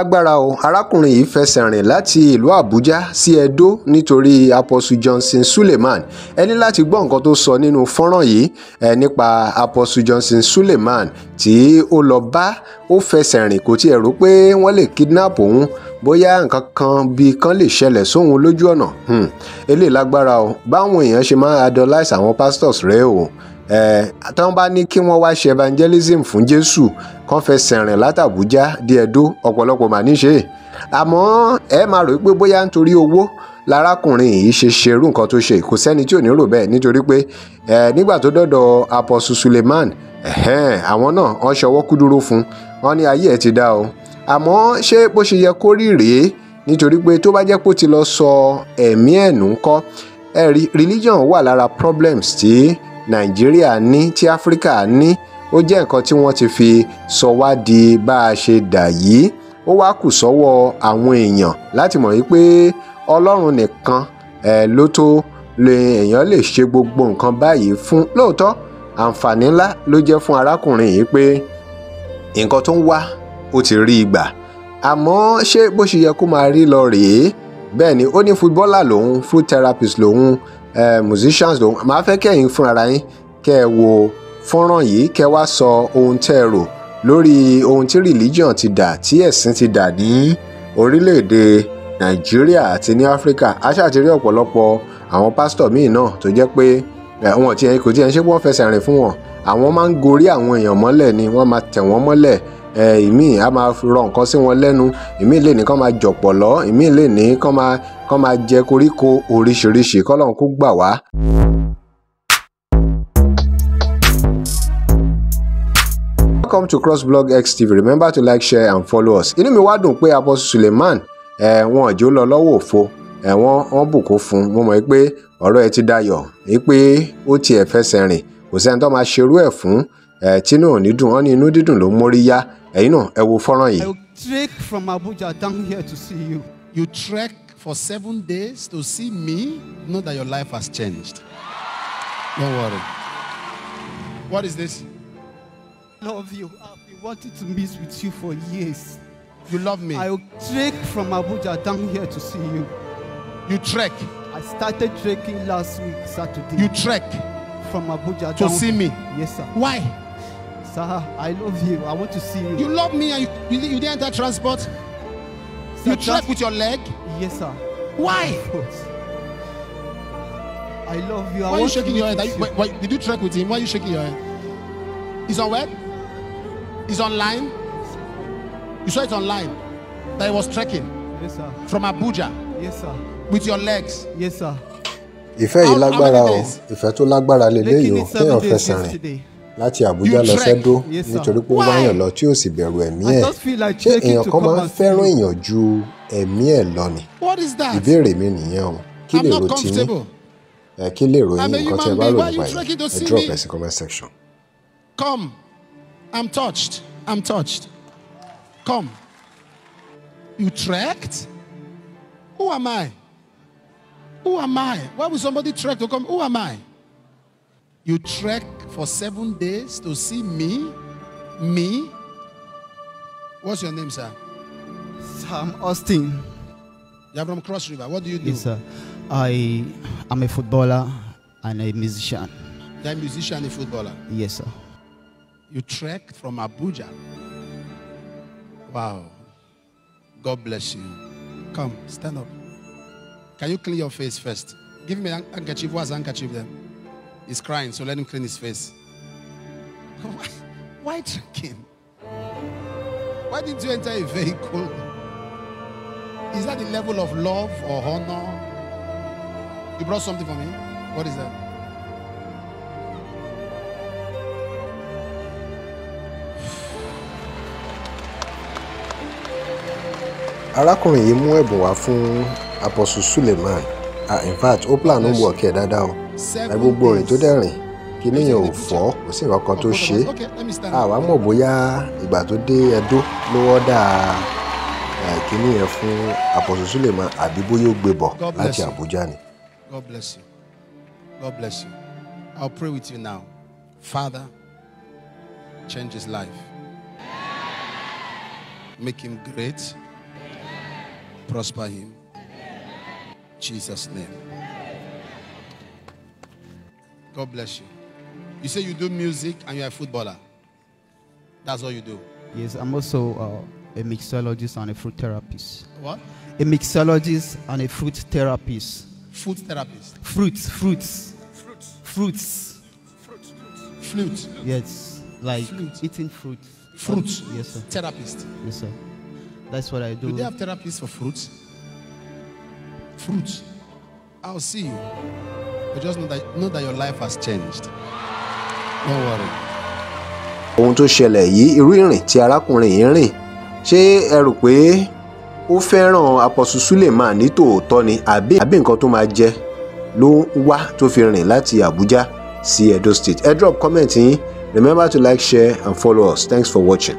Lágbára o, arákùnrin yìí fẹsẹ̀ rìn láti ìlú Àbújá sí Ẹdó nítorí Apostle Johnson Suleman. Ẹ ní láti gbọ́ nǹkan tó sọ nínú fọ́nrán yìí nípa Apostle Johnson Suleman tí ó lọ bá. Ó fẹsẹ̀ rìn, kò tiẹ̀ rò pé wọ́n lè kidnap òun, bóyá nǹkan kan bí kan lè ṣẹlẹ̀ sóhun lójú ọ̀nà. Eléyìí lágbára o, báwọn èèyàn ṣe máa idolize àwọn pastors rèé o. Tán bá ní kí wọ́n wá ṣe evangelism fún Jésù, kán fẹsẹ̀ rìn láti Àbújá dé Ẹdó, ọ̀pọ̀lọpọ̀ mà ní ṣe. Àmọ́ ẹ máa rò pé bóyá nítorí owó lárákùnrin yìí ṣe ṣerú nǹkan tó ṣe. Kò sẹ́ni tí ò ní rò bẹ́ẹ̀, nítorí pé nígbà tó dọ́dọ̀ Apostle Suleman, àwọn náà wọ́n ṣọwọ́ kúdúrú fún, wọ́n ní ayé ẹ̀ ti dá o. Àmọ́ ṣé bó ṣe yẹ kó rí rèé? Nítorí pé tó bá jẹ́ pé ó ti lọ sọ ẹ̀mí ẹ̀ nù ńkọ́. Religion wà lára problems tí Nàìjíríà ní, tí Áfíríkà ní. Ó jẹ́ nǹkan tí wọ́n ti fi sọ wá di bá a ṣe dà yìí. Ó wá kù sọ́wọ́ àwọn èèyàn láti mọ̀ wípé Ọlọ́run nìkan ló tó èèyàn lè ṣe gbogbo nǹkan báyìí fún. Lóòótọ́ àǹfààní ńlá ló jẹ́ fún arákùnrin yìí pé nǹkan tó ń wá ó ti rí gbà. Àmọ́ ṣé bó ṣe yẹ kó máa rí lọ rèé? Bẹ́ẹ̀ ni, ó ní footballer lòun, fruit therapist lòun, musicians lòun. Màá fẹ́ kẹ́yìn fúnra yín kẹ́ ẹ wo fọ́nrán yìí, kẹ́ wá sọ ohun tẹ́ ẹ rò lórí ohun tí religion ti dà, tí ẹ̀sìn ti dà ní orílẹ̀-èdè Nàìjíríà àti ní Áfíríkà. A ṣáà ti rí ọ̀pọ̀lọpọ̀ àwọn pásítọ̀ míì náà tó jẹ́ pé kò tiẹ̀ ń ṣe pé wọ́n fẹsẹ̀ rìn fún wọn. Àwọn máa ń gorí àwọn èèyàn mọ́lẹ̀ ni, wọ́n máa tẹ̀ wọ́n mọ́lẹ̀. Ìmíì á máa rọ nǹkan sí wọn lẹ́nu, ìmíì lè ní kán máa jọ̀pọ̀lọ́, ìmíì lè ní kán máa jẹ koríko oríṣiríṣi. K'Ọlọ́run kó gbà wá. Welcome to Crossblog X TV. Remember to like, share and follow us. Inú mi wá dùn pé Apostle Suleman wọn ò jó lọ lọ́wọ́ òfo, wọ́n bùkún fún. Mo mọ̀ pé ọ̀rọ̀ ẹ ti dayọ̀, pé ó tiẹ̀ fẹsẹ̀ rìn. Kò sẹ́ni tó máa ṣerú ẹ̀ fún. Tínú ò ní dùn, wọ́n ní inú dídùn ló mórí yá. Ẹ̀yin náà ẹ wo fọ́nrán yìí. I trek from Abuja down here to see you. You trek for 7 days to see me? Know that your life has changed. Don't worry. What is this? Love you. I've been wanting to meet with you for years. You love me? I trek from Abuja down here to see you. You trek? I started trekking last week, Saturday. You trek? From Abuja to see me? Yes, sir. Why? Sir, I love you. I want to see you. You love me and you didn't enter transport? Sir, you trek with your leg? Yes, sir. Why? I love you. Why are you shaking your head? Did you trek with him? Why are you shaking your head? He's on where? He's online? You saw it online? That he was trekking? Yes, sir. From Abuja? Yes, sir. With your legs? Yes, sir. Ìfẹ́ yìí lágbára o, ìfẹ́ tó lágbára leléyìí o, kéèyàn fẹsẹ̀ rìn láti Àbújá lọ s'Ẹ́dó nítorí pé ó wáyàn lọ tí ò sì bẹ̀rù ẹ̀mí ẹ̀. Ṣé èèyàn kan máa ń fẹ́ràn èèyàn ju ẹ̀mí ẹ̀ lọ ni? Ìbéèrè mi nìyẹn o. Kí lè rò tí yín? Kí lè rò yín nǹkan tí ẹ bá rò nípa yìí? Ẹ drop ẹ sí comment section. Come. I'm touched. I'm touched. Come. You trekked? Who am I? Who am I? Why would somebody trek to come? Who am I? You trek for 7 days to see me? Me? What's your name, sir? Sir, I'm Austin. You're from Cross River. What do you do? Yes, sir. I am a footballer and a musician. You're a musician and a footballer? Yes, sir. You trekked from Abuja. Wow. God bless you. Come, stand up. Can you clean your face first? Give me a handkerchief. What's a handkerchief then? He's crying, so let him clean his face. Why trekking? Why didn't you enter a vehicle? Is that the level of love or honor? You brought something for me? What is that? Arákùnrin yìí mú ẹ̀bùn wá fún Apostle Suleman. In fact, ó plan ń wọ̀ kẹ́ dáadáa o. Gbogbo rìn tó dẹ̀rìn, kí níyàn ò fọ́, kò sí nǹkan kan tó ṣe. Àwa mọ̀ bóyá ìgbà tó dé Ẹdó ló wọ́dà kíní yẹn fún Apostle Suleman àbí bóyá ó gbé bọ̀ láti Àbújá ni. God bless you. God bless you. I'll pray with you now. Father, change his life. Make him great. prosper him. Jesus' name. God bless you. You say you do music and you're a footballer. That's all you do. Yes, I'm also a mixologist and a fruit therapist. What? A mixologist and a fruit therapist. Food therapist. Fruits. Flute. Yes, like Fruit. eating fruit. Fruit. Yes, sir. Therapist. Yes, sir. That's what I do. Do they have therapists for fruits? Fruits. I'll see you. But just know that your life has changed. Don't worry. Ohun tó ṣẹlẹ̀ yìí, irú ìrìn tí arákùnrin yìí rìn, ṣé ẹ rò pé ó fẹ́ràn Apostle Suleman ní tòótọ́ ni àbí nǹkan tó máa jẹ ló ń wá tó fi rìn láti Abuja sí Edo State? Ẹ drop comment yín. Remember to like, share and follow us. Thanks for watching.